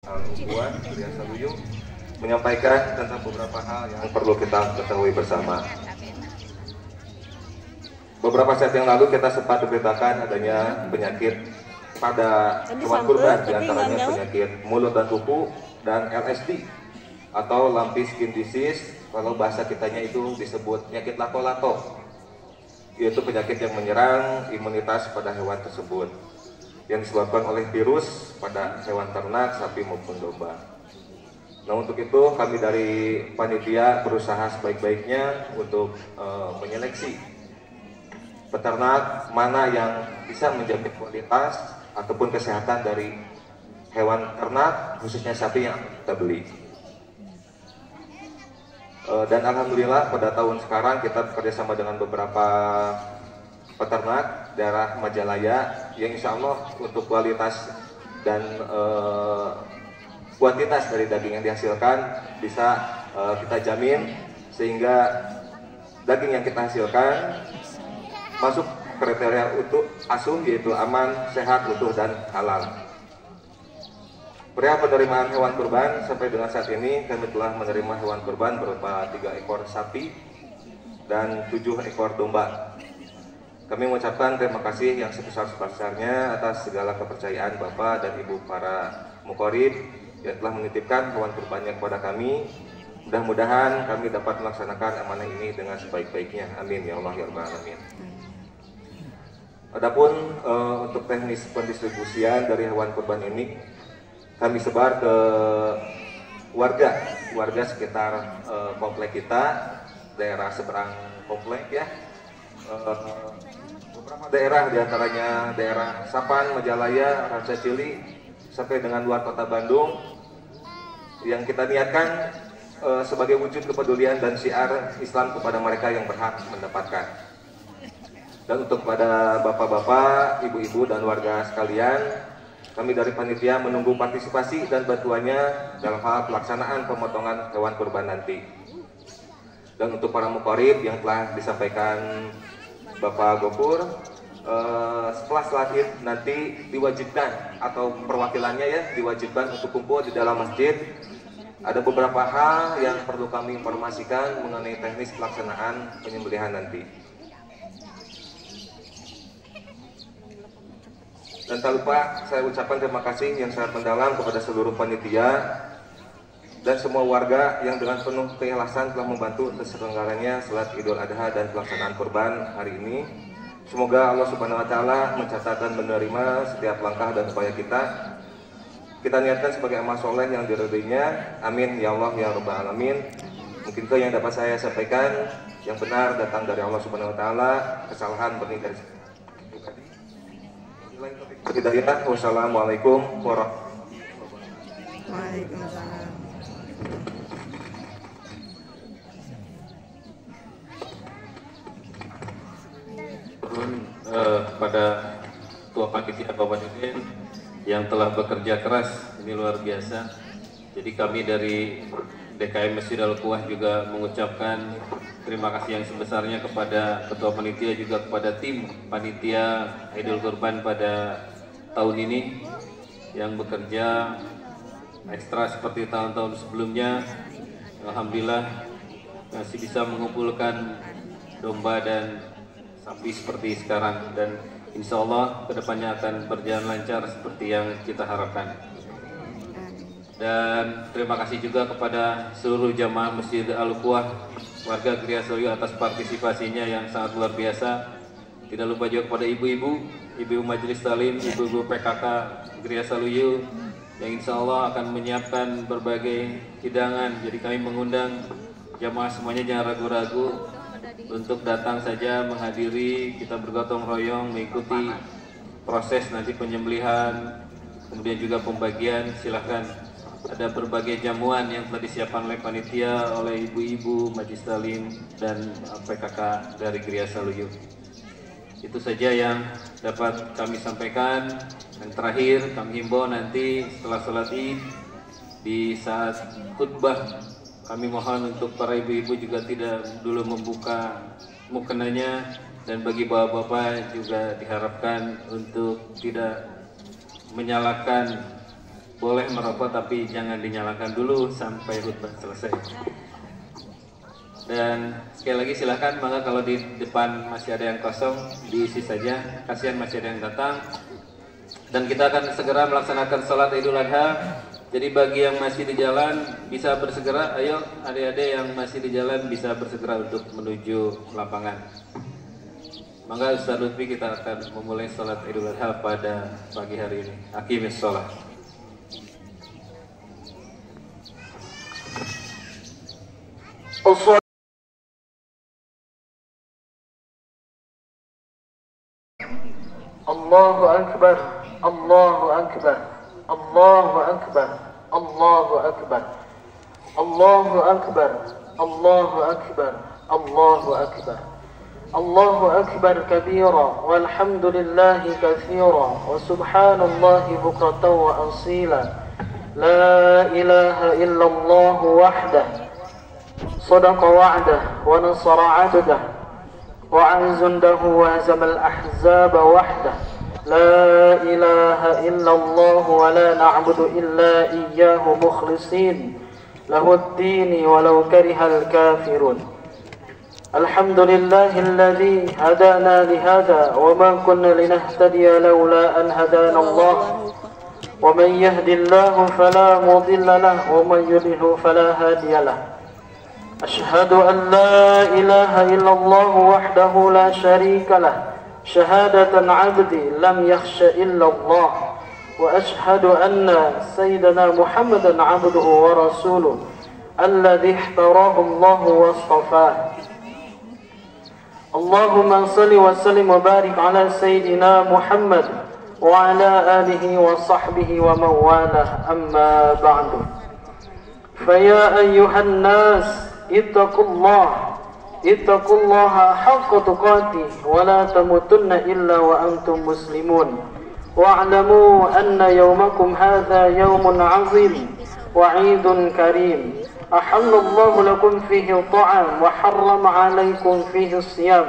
Al-Ukhwah Gria Saluyung menyampaikan tentang beberapa hal yang perlu kita ketahui bersama. Beberapa saat yang lalu kita sempat diberitakan adanya penyakit pada hewan kurban, diantaranya penyakit mulut dan kuku dan LSD atau lumpy skin disease. Kalau bahasa kitanya itu disebut penyakit lato-lato, yaitu penyakit yang menyerang imunitas pada hewan tersebut yang disebabkan oleh virus pada hewan ternak, sapi maupun domba. Nah, untuk itu kami dari panitia berusaha sebaik-baiknya untuk menyeleksi peternak mana yang bisa menjamin kualitas ataupun kesehatan dari hewan ternak, khususnya sapi yang kita beli. Dan alhamdulillah pada tahun sekarang kita bekerjasama dengan beberapa peternak daerah Majalaya yang insya Allah untuk kualitas dan kuantitas dari daging yang dihasilkan bisa kita jamin, sehingga daging yang kita hasilkan masuk kriteria untuk asuh, yaitu aman, sehat, utuh, dan halal. Perihal penerimaan hewan kurban, sampai dengan saat ini kami telah menerima hewan kurban berupa 3 ekor sapi dan 7 ekor domba. Kami mengucapkan terima kasih yang sebesar-besarnya atas segala kepercayaan Bapak dan Ibu para muqorib yang telah menitipkan hewan kurbannya kepada kami. Mudah-mudahan kami dapat melaksanakan amanah ini dengan sebaik-baiknya. Amin ya Allah ya Rabbal alamin. Adapun untuk teknis pendistribusian dari hewan kurban ini kami sebar ke warga sekitar komplek kita, daerah seberang komplek ya. Beberapa daerah diantaranya daerah Sapan, Majalaya, Raja Cili sampai dengan luar kota Bandung, yang kita niatkan sebagai wujud kepedulian dan syiar Islam kepada mereka yang berhak mendapatkan. Dan untuk pada bapak-bapak, ibu-ibu dan warga sekalian, kami dari panitia menunggu partisipasi dan bantuannya dalam hal pelaksanaan pemotongan hewan kurban nanti. Dan untuk para muqorib yang telah disampaikan Bapak Gofur, setelah salat Id nanti diwajibkan, atau perwakilannya ya diwajibkan untuk kumpul di dalam masjid. Ada beberapa hal yang perlu kami informasikan mengenai teknis pelaksanaan penyembelihan nanti. Dan tak lupa saya ucapkan terima kasih yang sangat mendalam kepada seluruh panitia dan semua warga yang dengan penuh keikhlasan telah membantu terselenggaranya salat Idul Adha dan pelaksanaan kurban hari ini. Semoga Allah Subhanahu wa taala mencatat dan menerima setiap langkah dan upaya kita. Kita niatkan sebagai amal soleh yang diridhoinya. Amin ya Allah ya Rabbal alamin. Mungkin itu yang dapat saya sampaikan. Yang benar datang dari Allah Subhanahu wa taala, kesalahan murni dari Hidayah. Wassalamualaikum warahmatullahi wabarakatuh. Waalaikumsalam. Kepada Ketua Panitia Bapak Deden yang telah bekerja keras, ini luar biasa. Jadi kami dari DKM Masjid Al-Ukhwah juga mengucapkan terima kasih yang sebesarnya kepada Ketua Panitia, juga kepada tim Panitia Idul Kurban pada tahun ini yang bekerja ekstra seperti tahun-tahun sebelumnya. Alhamdulillah masih bisa mengumpulkan domba dan sapi seperti sekarang, dan insya Allah kedepannya akan berjalan lancar seperti yang kita harapkan. Dan terima kasih juga kepada seluruh jamaah Masjid Al-Ukhwah warga Gria Saluyung atas partisipasinya yang sangat luar biasa. Tidak lupa juga kepada ibu-ibu Majelis Talim, ibu-ibu PKK Gria Saluyung yang insya Allah akan menyiapkan berbagai hidangan. Jadi kami mengundang jamaah semuanya jangan ragu-ragu untuk datang saja menghadiri, kita bergotong royong mengikuti proses nanti penyembelihan, kemudian juga pembagian. Silahkan, ada berbagai jamuan yang telah disiapkan oleh panitia, oleh ibu-ibu Majelis Talim dan PKK dari Gria Saluyung. Itu saja yang dapat kami sampaikan. Yang terakhir kami himbau nanti setelah sholat Id di saat khutbah, kami mohon untuk para ibu-ibu juga tidak dulu membuka mukenanya, dan bagi bapak-bapak juga diharapkan untuk tidak menyalakan boleh merokok tapi jangan dinyalakan dulu sampai khutbah selesai. Dan sekali lagi silahkan, maka kalau di depan masih ada yang kosong diisi saja, kasihan masih ada yang datang. Dan kita akan segera melaksanakan sholat Idul Adha. Jadi bagi yang masih di jalan bisa bersegera, ayo adik-adik yang masih di jalan bisa bersegera untuk menuju lapangan. Maka Ustaz Lutfi, kita akan memulai sholat Idul Adha pada pagi hari ini. Aqimis sholat. Allahu Akbar, Allahu Akbar, Allahu Akbar, Allahu Akbar, Allahu Akbar, Allahu Akbar, Allahu Akbar, Allahu Akbar kabira, walhamdulillahi katsira, wa subhanallahi bukratan wa asila. La ilaha illallah wahdah, sadaqa wa'dah, wa nasara 'abdah, وعن جنده وهزم الأحزاب وحده. لا إله إلا الله ولا نعبد إلا إياه مخلصين له الدين ولو كره الكافرون. الحمد لله الذي هدانا لهذا وما كنا لنهتدي لولا أن هدانا الله ومن يهد الله فلا مضل له ومن يضلل فلا هادي له. أشهد أن لا إله إلا الله وحده لا شريك له شهادة عبدي لم يخش إلا الله وأشهد أن سيدنا محمدا عبده ورسوله الذي اختاره الله واصطفاه. اللهم صل وسلم وبارك على سيدنا محمد وعلى آله وصحبه ومن والاه. أما بعد، فيا أيها الناس اتقوا الله حق تقاته ولا تموتن إلا وأنتم مسلمون واعلموا أن يومكم هذا يوم عظيم وعيد كريم أحل الله لكم فيه الطعام وحرم عليكم فيه الصيام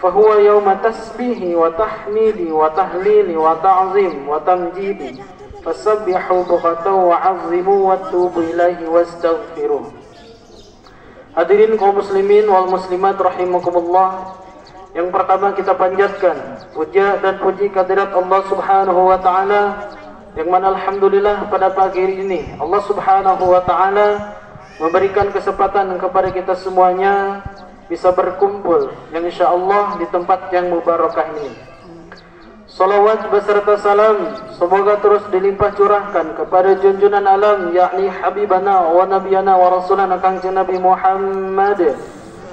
فهو يوم تسبيح وتحميد وتهليل وتعظيم وتمجيد فسبحوا بكرة وعظموا وتوبوا إليه واستغفروه. Hadirin kaum muslimin wal muslimat rahimakumullah, yang pertama kita panjatkan puja dan puji kehadirat Allah Subhanahu wa taala, yang mana alhamdulillah pada pagi ini Allah Subhanahu wa taala memberikan kesempatan kepada kita semuanya bisa berkumpul yang insyaallah di tempat yang mubarakah ini. Salawat beserta salam semoga terus dilimpah curahkan kepada junjungan alam, yakni habibana wa nabiyana wa rasulana Kangjeng Nabi Muhammad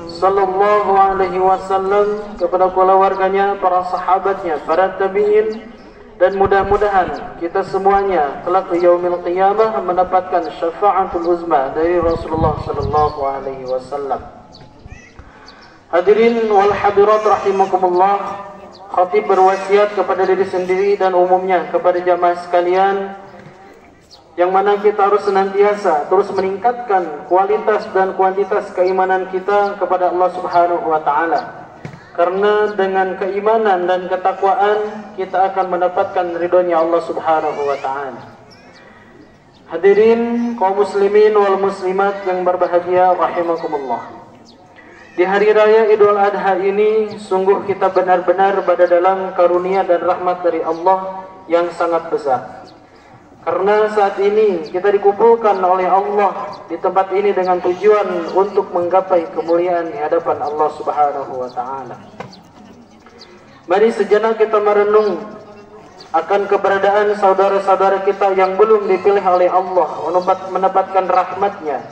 sallallahu alaihi wasallam, kepada keluarganya, para sahabatnya, para tabi'in, dan mudah-mudahan kita semuanya kelak di yaumil qiyamah mendapatkan syafaatul uzma dari Rasulullah sallallahu alaihi wasallam. Hadirin wal hadirat rahimakumullah, khatib berwasiat kepada diri sendiri dan umumnya kepada jamaah sekalian, yang mana kita harus senantiasa terus meningkatkan kualitas dan kuantitas keimanan kita kepada Allah Subhanahu wa taala. Karena dengan keimanan dan ketakwaan kita akan mendapatkan ridhonya Allah Subhanahu wa taala. Hadirin kaum muslimin wal muslimat yang berbahagia rahimakumullah. Di hari raya Idul Adha ini sungguh kita benar-benar berada dalam karunia dan rahmat dari Allah yang sangat besar. Karena saat ini kita dikumpulkan oleh Allah di tempat ini dengan tujuan untuk menggapai kemuliaan di hadapan Allah Subhanahu wa taala. Mari sejenak kita merenung akan keberadaan saudara-saudara kita yang belum dipilih oleh Allah mendapatkan rahmatnya,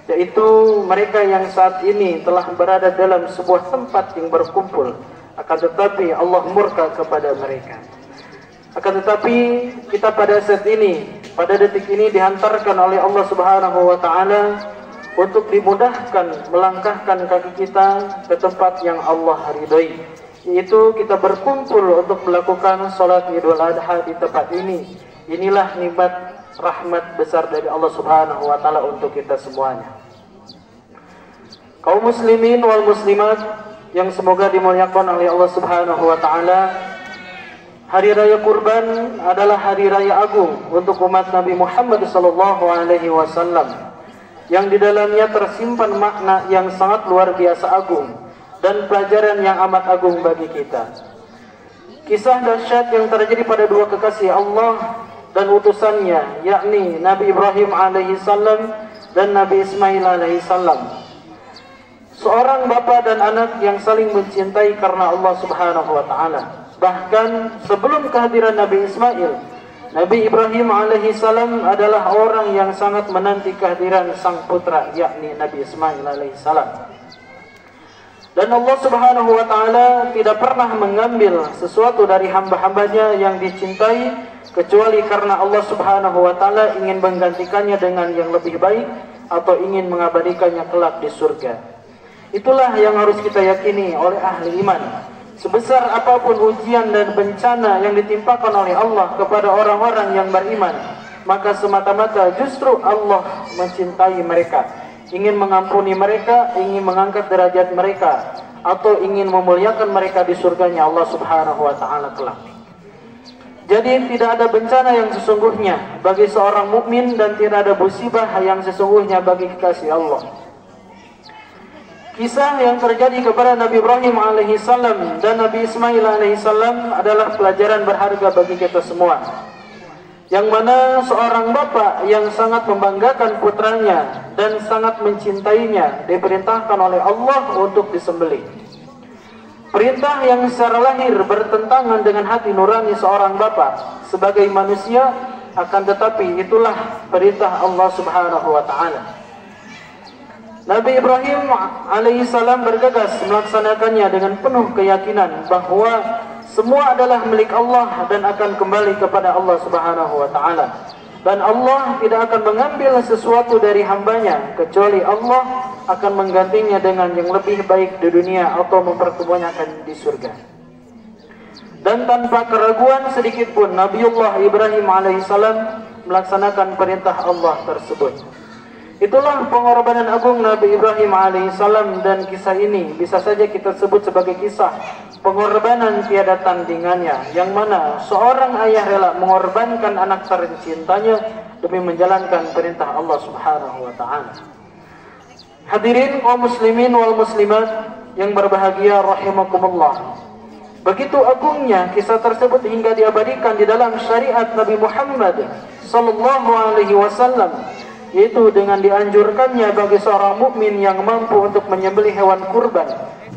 yaitu mereka yang saat ini telah berada dalam sebuah tempat yang berkumpul, akan tetapi Allah murka kepada mereka. Akan tetapi kita pada saat ini, pada detik ini dihantarkan oleh Allah Subhanahu wa taala untuk dimudahkan melangkahkan kaki kita ke tempat yang Allah ridhoi, yaitu kita berkumpul untuk melakukan salat Idul Adha di tempat ini. Inilah nikmat rahmat besar dari Allah Subhanahu wa taala untuk kita semuanya. Kaum muslimin wal muslimat yang semoga dimuliakan oleh Allah Subhanahu wa taala, Hari Raya Kurban adalah hari raya agung untuk umat Nabi Muhammad SAW, yang di dalamnya tersimpan makna yang sangat luar biasa agung dan pelajaran yang amat agung bagi kita. Kisah dahsyat yang terjadi pada dua kekasih Allah dan utusannya, yakni Nabi Ibrahim alaihissalam dan Nabi Ismail alaihissalam. Seorang bapa dan anak yang saling mencintai karena Allah Subhanahu wa taala. Bahkan sebelum kehadiran Nabi Ismail, Nabi Ibrahim alaihissalam adalah orang yang sangat menanti kehadiran sang putra, yakni Nabi Ismail alaihissalam. Dan Allah Subhanahu wa taala tidak pernah mengambil sesuatu dari hamba-hambanya yang dicintai kecuali karena Allah Subhanahu wa taala ingin menggantikannya dengan yang lebih baik atau ingin mengabadikannya kelak di surga. Itulah yang harus kita yakini oleh ahli iman. Sebesar apapun ujian dan bencana yang ditimpakan oleh Allah kepada orang-orang yang beriman, maka semata-mata justru Allah mencintai mereka, ingin mengampuni mereka, ingin mengangkat derajat mereka, atau ingin memuliakan mereka di surganya Allah Subhanahu wa taala kelak. Jadi tidak ada bencana yang sesungguhnya bagi seorang mukmin dan tidak ada musibah yang sesungguhnya bagi kekasih Allah. Kisah yang terjadi kepada Nabi Ibrahim alaihissalam dan Nabi Ismail alaihissalam adalah pelajaran berharga bagi kita semua. Yang mana seorang bapa yang sangat membanggakan putranya dan sangat mencintainya diperintahkan oleh Allah untuk disembelih. Perintah yang secara lahir bertentangan dengan hati nurani seorang bapa sebagai manusia, akan tetapi itulah perintah Allah Subhanahu wa taala. Nabi Ibrahim alaihissalam bergegas melaksanakannya dengan penuh keyakinan bahwa semua adalah milik Allah dan akan kembali kepada Allah Subhanahu wa taala. Dan Allah tidak akan mengambil sesuatu dari hambanya kecuali Allah akan menggantinya dengan yang lebih baik di dunia atau mempertemukannya di surga. Dan tanpa keraguan sedikit pun Nabiullah Ibrahim alaihissalam melaksanakan perintah Allah tersebut. Itulah pengorbanan agung Nabi Ibrahim alaihissalam, dan kisah ini bisa saja kita sebut sebagai kisah pengorbanan tiada tandingannya, yang mana seorang ayah rela mengorbankan anak tercintanya demi menjalankan perintah Allah Subhanahu wa taala. Hadirin kaum muslimin wal muslimat yang berbahagia rahimakumullah. Begitu agungnya kisah tersebut hingga diabadikan di dalam syariat Nabi Muhammad sallallahu alaihi wasallam, yaitu dengan dianjurkannya bagi seorang mukmin yang mampu untuk menyembelih hewan kurban,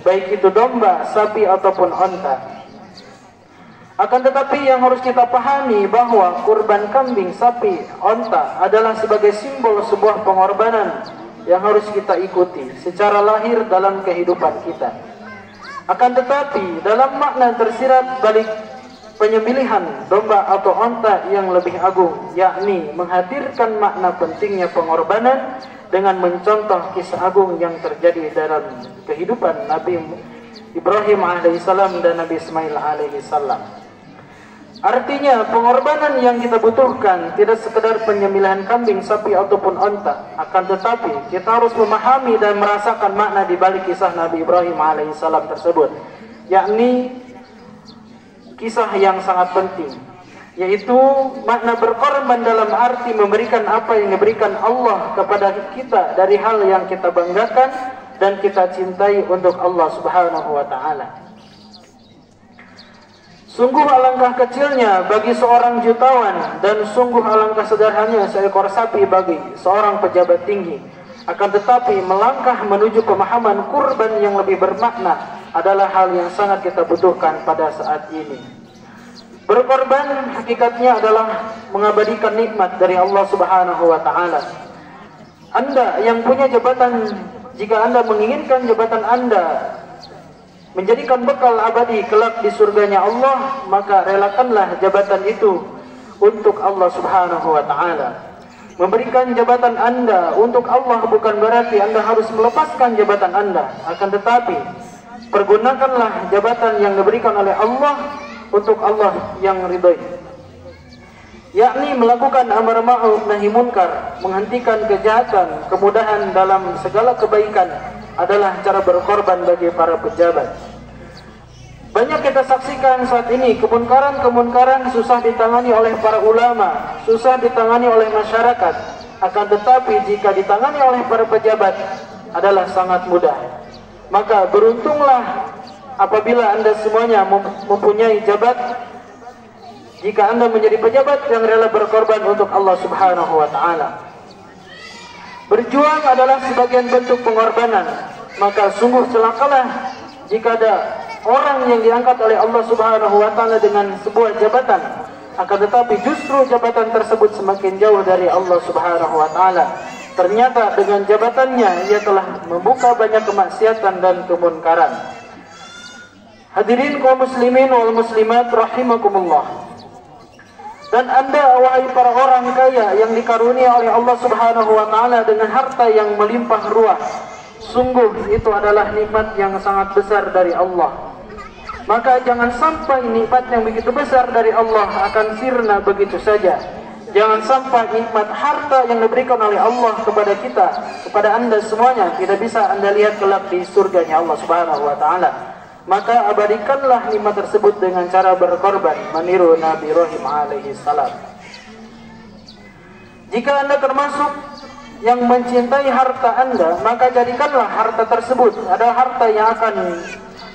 baik itu domba, sapi ataupun onta. Akan tetapi yang harus kita pahami bahwa kurban kambing, sapi, onta adalah sebagai simbol sebuah pengorbanan yang harus kita ikuti secara lahir dalam kehidupan kita. Akan tetapi dalam makna tersirat balik penyembelihan domba atau onta yang lebih agung, yakni menghadirkan makna pentingnya pengorbanan dengan mencontoh kisah agung yang terjadi dalam kehidupan Nabi Ibrahim alaihissalam dan Nabi Ismail alaihissalam. Artinya pengorbanan yang kita butuhkan tidak sekedar penyembelihan kambing, sapi ataupun onta, akan tetapi kita harus memahami dan merasakan makna di balik kisah Nabi Ibrahim alaihissalam tersebut, yakni kisah yang sangat penting, yaitu makna berkorban dalam arti memberikan apa yang diberikan Allah kepada kita dari hal yang kita banggakan dan kita cintai untuk Allah Subhanahu wa taala. Sungguh alangkah kecilnya bagi seorang jutawan dan sungguh alangkah sederhananya seekor sapi bagi seorang pejabat tinggi. Akan tetapi melangkah menuju pemahaman kurban yang lebih bermakna adalah hal yang sangat kita butuhkan pada saat ini. Berkorban hakikatnya adalah mengabadikan nikmat dari Allah Subhanahu wa taala. Anda yang punya jabatan, jika Anda menginginkan jabatan Anda menjadikan bekal abadi kelak di surganya Allah, maka relakanlah jabatan itu untuk Allah Subhanahu wa taala. Memberikan jabatan Anda untuk Allah bukan berarti Anda harus melepaskan jabatan Anda, akan tetapi pergunakanlah jabatan yang diberikan oleh Allah untuk Allah yang ridhoi, yakni melakukan amar ma'ruf nahi munkar, menghentikan kejahatan, kemudahan dalam segala kebaikan adalah cara berkorban bagi para pejabat. Banyak kita saksikan saat ini kemunkaran-kemunkaran susah ditangani oleh para ulama, susah ditangani oleh masyarakat. Akan tetapi jika ditangani oleh para pejabat adalah sangat mudah. Maka beruntunglah apabila Anda semuanya mempunyai jabat, jika Anda menjadi pejabat yang rela berkorban untuk Allah Subhanahu wa taala. Berjuang adalah sebagian bentuk pengorbanan, maka sungguh celakalah jika ada orang yang diangkat oleh Allah Subhanahu wa taala dengan sebuah jabatan, akan tetapi justru jabatan tersebut semakin jauh dari Allah Subhanahu wa taala. Ternyata dengan jabatannya ia telah membuka banyak kemaksiatan dan kemunkaran. Hadirin kaum muslimin wal muslimat rahimakumullah. Dan Anda wahai para orang kaya yang dikarunia oleh Allah Subhanahu wa taala dengan harta yang melimpah ruah, sungguh itu adalah nikmat yang sangat besar dari Allah. Maka jangan sampai nikmat yang begitu besar dari Allah akan sirna begitu saja. Jangan sampai nikmat harta yang diberikan oleh Allah kepada kita, kepada Anda semuanya, tidak bisa Anda lihat kelak di surganya Allah Subhanahu wa taala. Maka abadikanlah nikmat tersebut dengan cara berkorban, meniru Nabi Ibrahim alaihi salam. Jika Anda termasuk yang mencintai harta Anda, maka jadikanlah harta tersebut adalah harta yang akan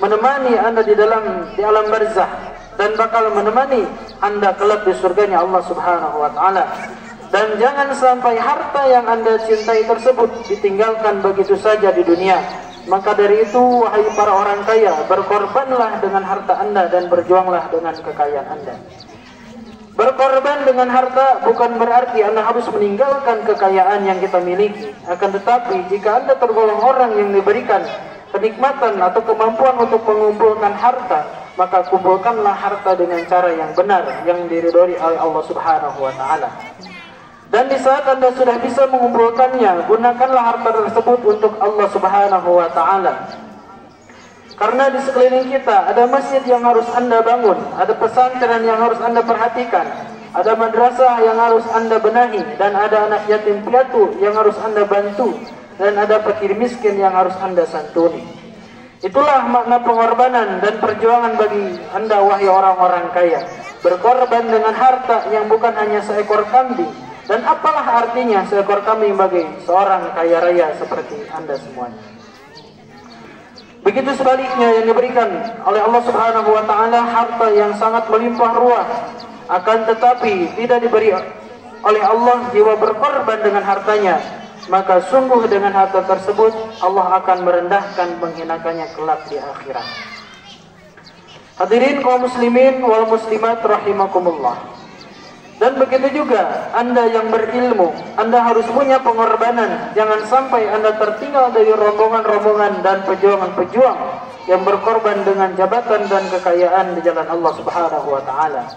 menemani Anda di alam barzah dan bakal menemani Anda kelak di surganya Allah Subhanahu wa taala. Dan jangan sampai harta yang Anda cintai tersebut ditinggalkan begitu saja di dunia. Maka dari itu wahai para orang kaya, berkorbanlah dengan harta Anda dan berjuanglah dengan kekayaan Anda. Berkorban dengan harta bukan berarti Anda harus meninggalkan kekayaan yang kita miliki. Akan tetapi jika Anda tergolong orang yang diberikan kenikmatan atau kemampuan untuk mengumpulkan harta, maka kumpulkanlah harta dengan cara yang benar, yang diridhoi oleh Allah Subhanahu wa taala. Dan di saat Anda sudah bisa mengumpulkannya, gunakanlah harta tersebut untuk Allah Subhanahu wa taala. Karena di sekeliling kita ada masjid yang harus Anda bangun, ada pesantren yang harus Anda perhatikan, ada madrasah yang harus Anda benahi, dan ada anak yatim piatu yang harus Anda bantu, dan ada fakir miskin yang harus Anda santuni. Itulah makna pengorbanan dan perjuangan bagi Anda wahai orang-orang kaya. Berkorban dengan harta yang bukan hanya seekor kambing. Dan apalah artinya seekor kambing bagi seorang kaya raya seperti Anda semuanya. Begitu sebaliknya yang diberikan oleh Allah Subhanahu wa taala harta yang sangat melimpah ruah, akan tetapi tidak diberi oleh Allah jiwa berkorban dengan hartanya, maka sungguh dengan harta tersebut Allah akan merendahkan, menghinakannya kelak di akhirat. Hadirin kaum muslimin wal muslimat rahimakumullah. Dan begitu juga Anda yang berilmu, Anda harus punya pengorbanan. Jangan sampai Anda tertinggal dari rombongan-rombongan dan pejuang-pejuang yang berkorban dengan jabatan dan kekayaan di jalan Allah Subhanahu wa taala.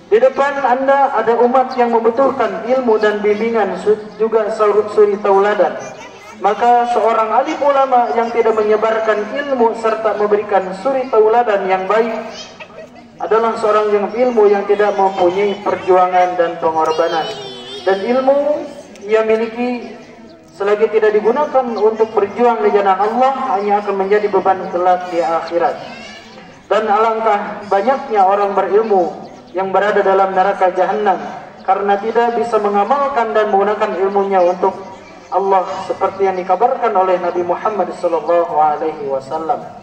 Di depan Anda ada umat yang membutuhkan ilmu dan bimbingan, juga suri tauladan. Maka seorang alim ulama yang tidak menyebarkan ilmu serta memberikan suri tauladan yang baik adalah seorang yang ilmu yang tidak mempunyai perjuangan dan pengorbanan. Dan ilmu ia miliki selagi tidak digunakan untuk berjuang di jalan Allah, hanya akan menjadi beban kelak di akhirat. Dan alangkah banyaknya orang berilmu yang berada dalam neraka jahanam karena tidak bisa mengamalkan dan menggunakan ilmunya untuk Allah, seperti yang dikabarkan oleh Nabi Muhammad SAW.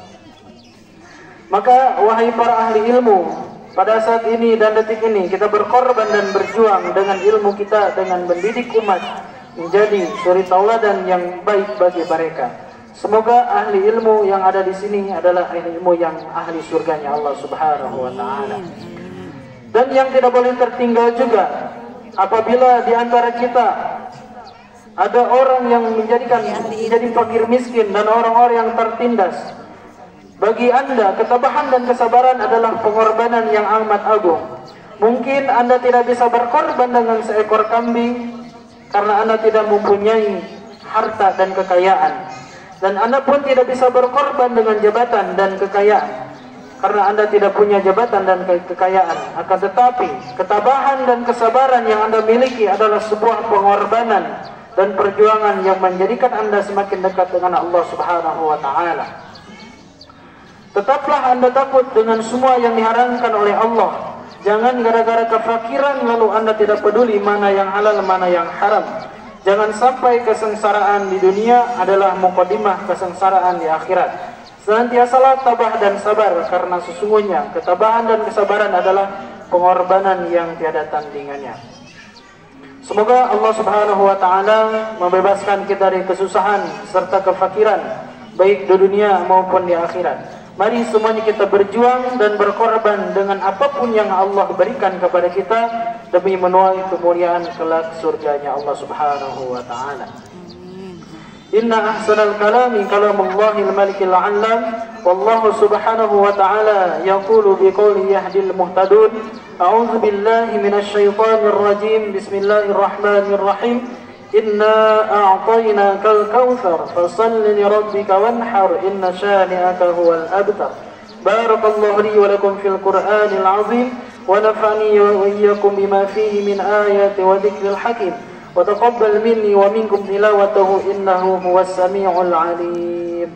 Maka wahai para ahli ilmu, pada saat ini dan detik ini kita berkorban dan berjuang dengan ilmu kita, dengan mendidik umat menjadi suri tauladan yang baik bagi mereka. Semoga ahli ilmu yang ada di sini adalah ahli ilmu yang ahli surganya Allah Subhanahu wa taala. Dan yang tidak boleh tertinggal juga, apabila di antara kita ada orang yang menjadi fakir miskin dan orang-orang yang tertindas, bagi Anda ketabahan dan kesabaran adalah pengorbanan yang amat agung. Mungkin Anda tidak bisa berkorban dengan seekor kambing karena Anda tidak mempunyai harta dan kekayaan, dan Anda pun tidak bisa berkorban dengan jabatan dan kekayaan karena Anda tidak punya jabatan dan kekayaan. Akan tetapi ketabahan dan kesabaran yang Anda miliki adalah sebuah pengorbanan dan perjuangan yang menjadikan Anda semakin dekat dengan Allah Subhanahu wa taala. Tetaplah Anda takut dengan semua yang diharamkan oleh Allah. Jangan gara-gara kefakiran lalu Anda tidak peduli mana yang halal, mana yang haram. Jangan sampai kesengsaraan di dunia adalah muqaddimah kesengsaraan di akhirat. Senantiasalah tabah dan sabar, karena sesungguhnya ketabahan dan kesabaran adalah pengorbanan yang tiada tandingannya. Semoga Allah Subhanahu wa taala membebaskan kita dari kesusahan serta kefakiran baik di dunia maupun di akhirat. Mari semuanya kita berjuang dan berkorban dengan apapun yang Allah berikan kepada kita demi menuai kemuliaan kelak surganya Allah Subhanahu wa taala. Inna ahsanal kalami kalamullahil malikil a'lam, wallahu subhanahu wa ta'ala yaqulu biqawli yahdil muhtadun. A'udzu billahi minasy syaithanir rajim. Bismillahirrahmanirrahim. Inna a'tainakal kautsar fashalli li rabbika wanhar inna syani'aka huwal abtar. Barakallahu li wa lakum fil Qur'anil 'azim wa nafa'ani wa iyyakum bima fihi min ayati wa dzikril hakim. Wa taqabbal minni wa minkum tilawatahu innahu huwas samiul 'alim.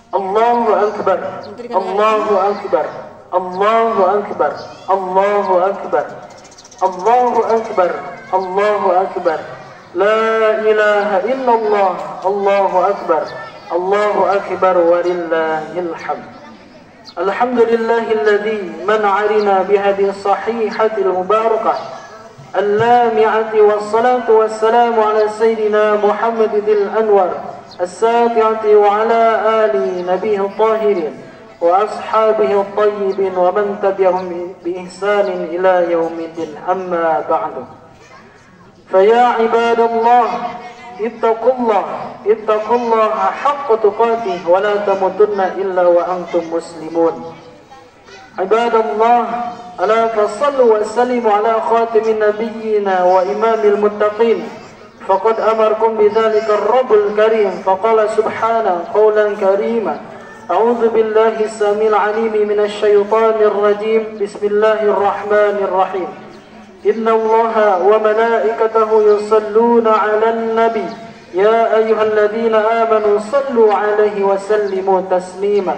Allahu akbar, Allahu akbar, Allahu akbar, Allahu akbar, Allahu akbar, Allahu akbar. La ilaha illallah, Allahu akbar, Allahu akbar walillahil hamd. Alhamdulillahilladzi man'arina bihadhihi as-sahihatil mubarakah al-lami'ati was-salatu was-salamu ala sayyidina Muhammadil anwar الساطعة وعلى آل نبيه الطاهرين وأصحابه الطيبين ومن تبعهم بإحسان إلى يوم الدين أما بعد فيا عباد الله اتقوا الله حق تقاته ولا تموتن إلا وأنتم مسلمون عباد الله ألا فصلوا وسلموا على خاتم النبيين وإمام المتقين فقد أمركم بذلك الرب الكريم فقال سبحانه قولا كريما أعوذ بالله السميع العليم من الشيطان الرجيم بسم الله الرحمن الرحيم إن الله وملائكته يصلون على النبي يا أيها الذين آمنوا صلوا عليه وسلموا تسليما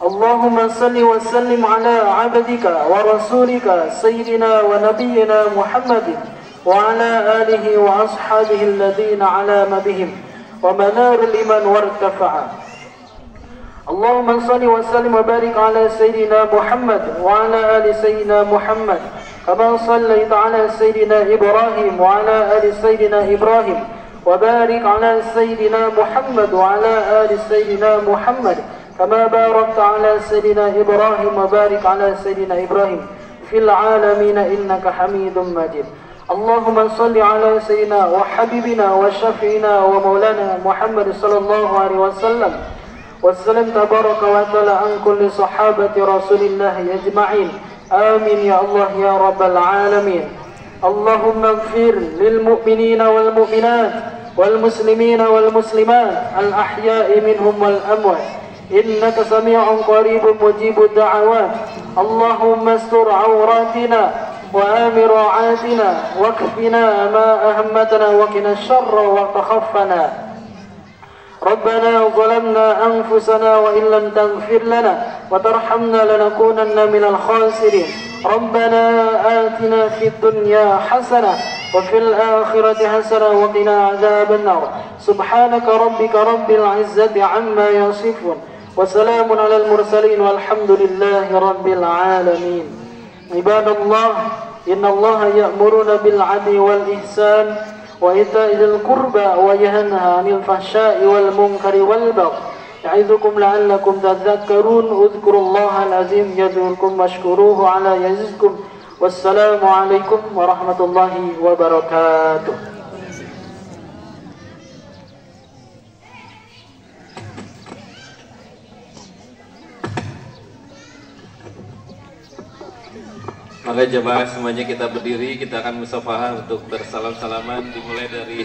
اللهم صل وسلم على عبدك ورسولك سيدنا ونبينا محمد وعلى آله وأصحابه الذين علام بهم ومنار الإيمان وارتفع اللهم صل وسلم وبارك على سيدنا محمد وعلى آل سيدنا محمد كما صليت على سيدنا إبراهيم وعلى آل سيدنا إبراهيم وبارك على سيدنا محمد وعلى آل سيدنا محمد كما باركت على سيدنا إبراهيم وبارك على سيدنا إبراهيم في العالمين إنك حميد مجيد اللهم صل على سيدنا وحبيبنا وشفينا ومولانا محمد صلى الله عليه وسلم وسلم تبارك وتعالى عن كل صحابة رسول الله أجمعين آمين يا الله يا رب العالمين اللهم اغفر للمؤمنين والمؤمنات والمسلمين والمسلمات الأحياء منهم والأموات إنك سميع قريب مجيب الدعوات اللهم استر عوراتنا وآمن روعاتنا واكفنا ما أهمتنا وقنا الشر وتخفنا ربنا ظلمنا أنفسنا وإن لم تغفر لنا وترحمنا لنكونن من الخاسرين ربنا آتنا في الدنيا حسنة وفي الآخرة حسنة وقنا عذاب النار سبحانك ربك رب العزة عما يصفون وسلام على المرسلين والحمد لله رب العالمين عباد الله إن الله يأمرنا بالعدل والإحسان وإيتاء ذي القربى وينهى عن الفحشاء والمنكر والبغي يعظكم لعلكم تذكرون اذكروا الله العظيم يذكركم واشكروه على يزدكم والسلام عليكم ورحمة الله وبركاته. Maka jemaah semuanya kita berdiri, kita akan musafahah untuk bersalam-salaman dimulai dari